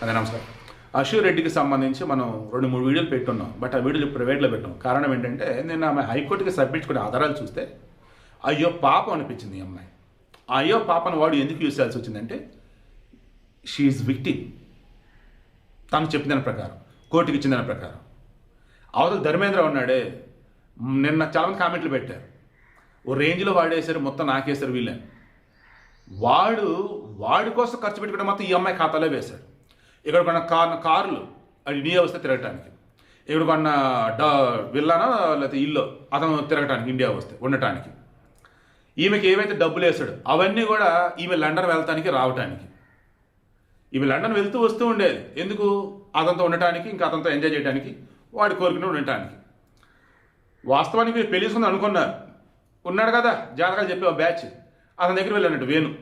అదే నమస్కారం. అశూర్ రెడ్డికి సంబంధించి మనం 2-3 వీడియోలు పెట్టున్నాం. బట్ ఆ వీడియోలు ప్రైవేట్లో పెట్టాం. కారణం ఏంటంటే నేను ఆమె హైకోర్టుకి సబ్మిట్ చేసుకునే ఆధారాలు చూస్తే అయ్యో పాపం అనిపించింది ఈ అమ్మాయి. అయ్యో పాపను వాడు ఎందుకు యూజ్ చేయాల్సి వచ్చిందంటే షీఈ్ విక్టిమ్. తను చెప్పిన దాని ప్రకారం, కోర్టుకి ఇచ్చిన దాని ప్రకారం. అవతల ధర్మేంద్ర ఉన్నాడే, నిన్న చాలామంది కామెంట్లు పెట్టారు, ఓ రేంజ్లో వాడేశారు, మొత్తం నాకేశారు వీళ్ళని. వాడి కోసం ఖర్చు పెట్టుకుంటే మొత్తం ఈ అమ్మాయి ఖాతాలో వేశాడు. ఇక్కడ కొన్న కార్లు అది ఇండియా వస్తే తిరగటానికి, ఇక్కడ కొన్న విల్లానో లేకపోతే ఇల్లు అతను తిరగటానికి, ఇండియా వస్తే ఉండటానికి. ఈమెకి ఏవైతే డబ్బులు వేసాడు అవన్నీ కూడా ఈమె లండన్ వెళ్తానికి రావటానికి. ఈమె లండన్ వెళ్తూ వస్తూ ఉండేది ఎందుకు? అతనితో ఉండటానికి, ఇంకా అతనితో ఎంజాయ్ చేయడానికి, వాడి కోరికను ఉండటానికి. వాస్తవానికి మీరు పెళ్లి చేసుకుందాం అనుకున్నారు, ఉన్నాడు కదా జాతకాలు చెప్పే బ్యాచ్, అతని దగ్గర వెళ్ళానట్టు వేణు.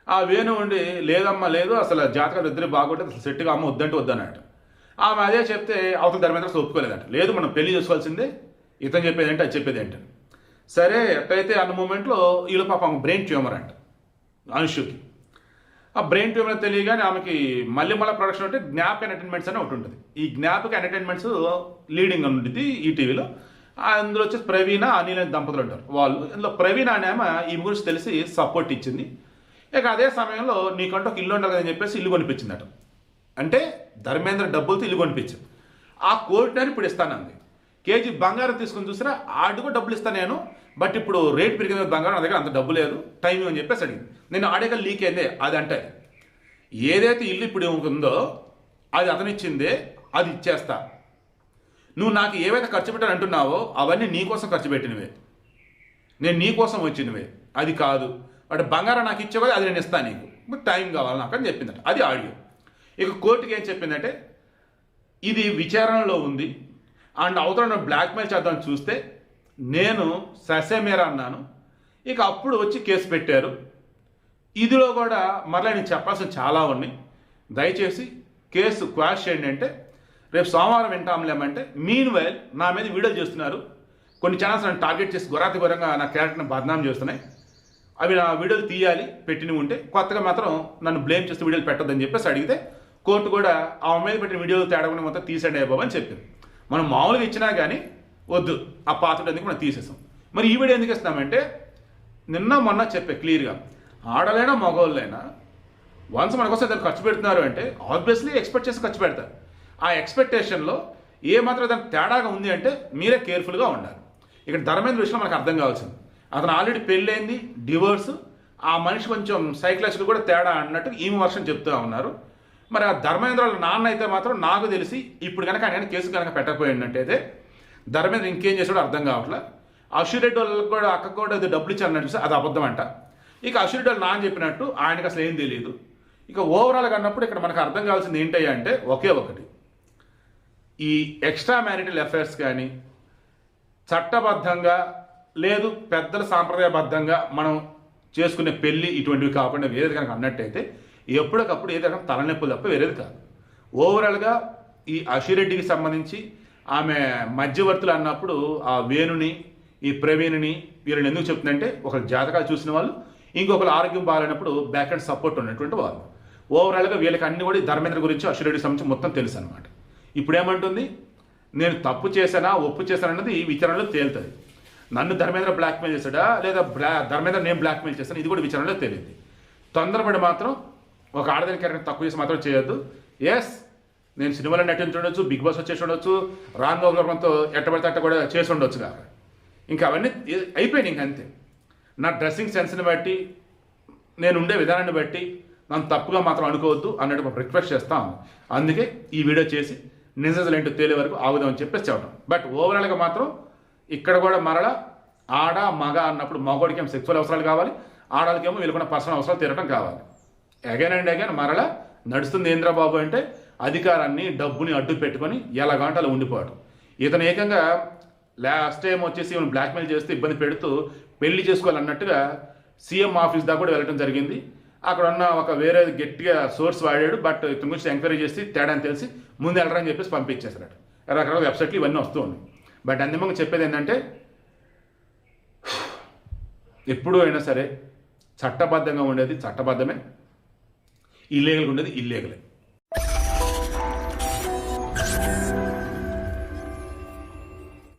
ఆ వేణు ఉండి లేదమ్మా లేదు, అసలు జాతకాలు ఇద్దరు బాగుంటే అసలు సెట్గా అమ్మ వద్దంటే వద్దన్నట్టు. ఆమె అదే చెప్తే అవతల ధర్మేంద్ర ఒప్పుకోలేదంట. లేదు మనం పెళ్లి చేసుకోవాల్సిందే, ఇతను చెప్పేది ఏంటి అది చెప్పేది ఏంటని. సరే ఎట్లయితే అన్న మూమెంట్లో వీళ్ళు పాపం బ్రెయిన్ ట్యూమర్ అంట అనుషుకి. ఆ బ్రెయిన్ ట్యూమర్ తెలియగానే ఆమెకి మళ్ళీ ప్రొడక్షన్ అంటే జ్ఞాపక ఎంటర్టైన్మెంట్స్ అని ఒకటి ఉంటుంది. ఈ జ్ఞాపక ఎంటర్టైన్మెంట్స్ లీడింగ్ అని ఉంటుంది ఈటీవీలో. అందులో వచ్చేసి ప్రవీణ అనిల్ అనే దంపతులు ఉంటారు వాళ్ళు. ఇందులో ప్రవీణ అనే ఆమె ఈ గురించి తెలిసి సపోర్ట్ ఇచ్చింది. ఇక అదే సమయంలో నీకంటూ ఒక ఇల్లు ఉండాలి కదని చెప్పేసి ఇల్లు కొనిపించిందట. అంటే ధర్మేంద్ర డబ్బులతో ఇల్లు కొనిపించింది. ఆ కోర్టుని ఇప్పుడు ఇస్తానంది. కేజీ బంగారం తీసుకుని చూసినా ఆడికి డబ్బులు ఇస్తాను నేను, బట్ ఇప్పుడు రేట్ పెరిగింది బంగారం, నా దగ్గర అంత డబ్బు లేదు, టైమింగ్ అని చెప్పేసి అడిగింది. నేను ఆడేక లీక్ అయిందే అది అంటే, ఏదైతే ఇల్లు ఇప్పుడు ఉందో అది అతనిచ్చిందే, అది ఇచ్చేస్తా. నువ్వు నాకు ఏవైతే ఖర్చు పెట్టాను అంటున్నావో అవన్నీ నీ కోసం ఖర్చు పెట్టినవే, నేను నీ కోసం వచ్చినవే, అది కాదు. బట్ బంగారం నాకు ఇచ్చే కదా, అది నేను ఇస్తాను నీకు, బట్ టైం కావాలి నాకు అని చెప్పిందట. అది ఆడియో. ఇక కోర్టుకి ఏం చెప్పిందంటే ఇది విచారణలో ఉంది అండ్ అవతల బ్లాక్మెయిల్ చేద్దామని చూస్తే నేను ససేమేరా అన్నాను. ఇక అప్పుడు వచ్చి కేసు పెట్టారు. ఇదిలో కూడా మరలా నేను చెప్పాల్సిన చాలా ఉన్నాయి, దయచేసి కేసు క్వాష్ చేయండి అంటే రేపు సోమవారం వింటాంలేమంటే. మీన్ వైల్ నా మీద వీడియోలు చేస్తున్నారు కొన్ని ఛానల్స్, నన్ను టార్గెట్ చేసి ఘోరంగా నా క్యారెక్టర్ని బదనాం చేస్తున్నాయి. అవి నా వీడియోలు తీయాలి, పెట్టినవి ఉంటే కొత్తగా మాత్రం నన్ను బ్లేమ్ చేస్తూ వీడియోలు పెట్టొద్దని చెప్పేసి అడిగితే కోర్టు కూడా ఆ మీద పెట్టిన వీడియోలు తేడా మొత్తం తీసేయండి అయ్యబాబు అని చెప్పింది. మనం మామూలుగా ఇచ్చినా కానీ వద్దు, ఆ పాత్ర ఎందుకు మనం తీసేసాం. మరి ఈ వీడియో ఎందుకు ఇస్తున్నామంటే నిన్న మొన్న చెప్పే క్లియర్గా, ఆడలైనా మగవాళ్ళైనా వన్స్ మన కోసం దాన్ని ఖర్చు పెడుతున్నారు అంటే ఆబ్వియస్లీ ఎక్స్పెక్ట్ చేసి ఖర్చు పెడతారు. ఆ ఎక్స్పెక్టేషన్లో ఏ మాత్రం దానికి తేడాగా ఉంది అంటే మీరే కేర్ఫుల్గా ఉండాలి. ఇక్కడ ధర్మేంద్ర విషయంలో మనకు అర్థం కావాల్సింది, అతను ఆల్రెడీ పెళ్ళైంది, డివోర్స్, ఆ మనిషి కొంచెం సైకలాజికల్ కూడా తేడా అన్నట్టు ఈమె వర్షం చెప్తూ ఉన్నారు. మరి ఆ ధర్మేంద్ర నాన్న అయితే మాత్రం నాకు తెలిసి ఇప్పుడు కనుక ఆయన కేసు కనుక పెట్టకపోయినట్టయితే ధర్మేంద్ర ఇంకేం చేసాడో అర్థం కావట్లే. అశూర్ రెడ్డి వాళ్ళకి కూడా అక్కకు కూడా అది డబ్బులు ఇచ్చారన్నట్టు చూస్తే అది అబద్ధం అంట. ఇక అశూర్ రెడ్డి వాళ్ళు నాన్న చెప్పినట్టు ఆయనకు అసలు ఏం తెలియదు. ఇక ఓవరాల్గా అన్నప్పుడు ఇక్కడ మనకు అర్థం కావాల్సింది ఏంటయ్యా అంటే ఒకే ఒకటి, ఈ ఎక్స్ట్రా మ్యారిటల్ అఫైర్స్ కానీ చట్టబద్ధంగా లేదు పెద్దల సాంప్రదాయబద్ధంగా మనం చేసుకునే పెళ్ళి ఇటువంటివి కాకుండా వేరేది కనుక అన్నట్టయితే ఎప్పటికప్పుడు ఏదైనా తలనొప్పులు తప్ప వేరేది కాదు. ఓవరాల్గా ఈ అశూర్ రెడ్డికి సంబంధించి ఆమె మధ్యవర్తులు అన్నప్పుడు ఆ వేణుని, ఈ ప్రవీణ్ని వీళ్ళని ఎందుకు చెప్తుందంటే ఒకరు జాతకాలు చూసిన వాళ్ళు, ఇంకొకరు ఆరోగ్యం బాగాలేనప్పుడు బ్యాక్ అండ్ సపోర్ట్ ఉన్నటువంటి వాళ్ళు. ఓవరాల్గా వీళ్ళకి అన్ని కూడా ధర్మేంద్ర గురించి అశూర్ రెడ్డికి సంబంధించి మొత్తం తెలుసు అనమాట. ఇప్పుడు ఏమంటుంది, నేను తప్పు చేశానా ఒప్పు చేశాను అన్నది ఈ విచారణలో తేలుతుంది. నన్ను ధర్మేంద్ర బ్లాక్మెయిల్ చేశాడా లేదా ధర్మేంద్ర నేను బ్లాక్మెయిల్ చేశాను ఇది కూడా విచారణలో తెలియదు. తొందరపడి మాత్రం ఒక ఆడదాని క్యారెక్టర్ తక్కువ చేసి మాత్రం చేయొద్దు. ఎస్, నేను సినిమాలో నటించి ఉండొచ్చు, బిగ్ బాస్ వచ్చేసి ఉండొచ్చు, రామ్ గోవర్మంతో ఎట్టబడితే అట్ట కూడా చేసి ఉండొచ్చు కాక, ఇంకా అవన్నీ అయిపోయినాయి. ఇంక అంతే. నా డ్రెస్సింగ్ సెన్స్ని బట్టి, నేను ఉండే విధానాన్ని బట్టి నన్ను తప్పుగా మాత్రం అనుకోవద్దు అన్నట్టు రిక్వెస్ట్ చేస్తాను. అందుకే ఈ వీడియో చేసి నిజాలు ఏంటో తేలే వరకు ఆగుదామని చెప్పేసి చెప్పడం. బట్ ఓవరాల్గా మాత్రం ఇక్కడ కూడా మరలా ఆడ మగ అన్నప్పుడు మగోడికి ఏమో సెక్సువల్ అవసరాలు కావాలి, ఆడవాళ్ళకేమో వీళ్ళకున్న పర్సనల్ అవసరాలు తీరడం కావాలి. అగైన్ అండ్ అగైన్ మరలా నడుస్తుంది ఏంద్రబాబు అంటే అధికారాన్ని డబ్బుని అడ్డు పెట్టుకొని ఎలాగంటే అలా ఉండిపోవడం. ఇతను ఏకంగా లాస్ట్ టైం వచ్చేసి ఈమెను బ్లాక్మెయిల్ చేస్తూ ఇబ్బంది పెడుతూ పెళ్లి చేసుకోవాలన్నట్టుగా సీఎం ఆఫీస్ దాకా కూడా వెళ్ళడం జరిగింది. అక్కడ ఉన్న ఒక వేరే గట్టిగా సోర్స్ వాడాడు, బట్ ఇతని గురించి ఎంక్వైరీ చేసి తేడా అని తెలిసి ముందు వెళ్ళరని చెప్పేసి పంపించేశారట. రకరకాల వెబ్సైట్లు ఇవన్నీ వస్తూ ఉన్నాయి. బట్ అంతిమంగా చెప్పేది ఏంటంటే ఎప్పుడూ అయినా సరే చట్టబద్ధంగా ఉండేది చట్టబద్ధమే, ఇల్లీగల్గా ఉండేది ఇల్లీగలే.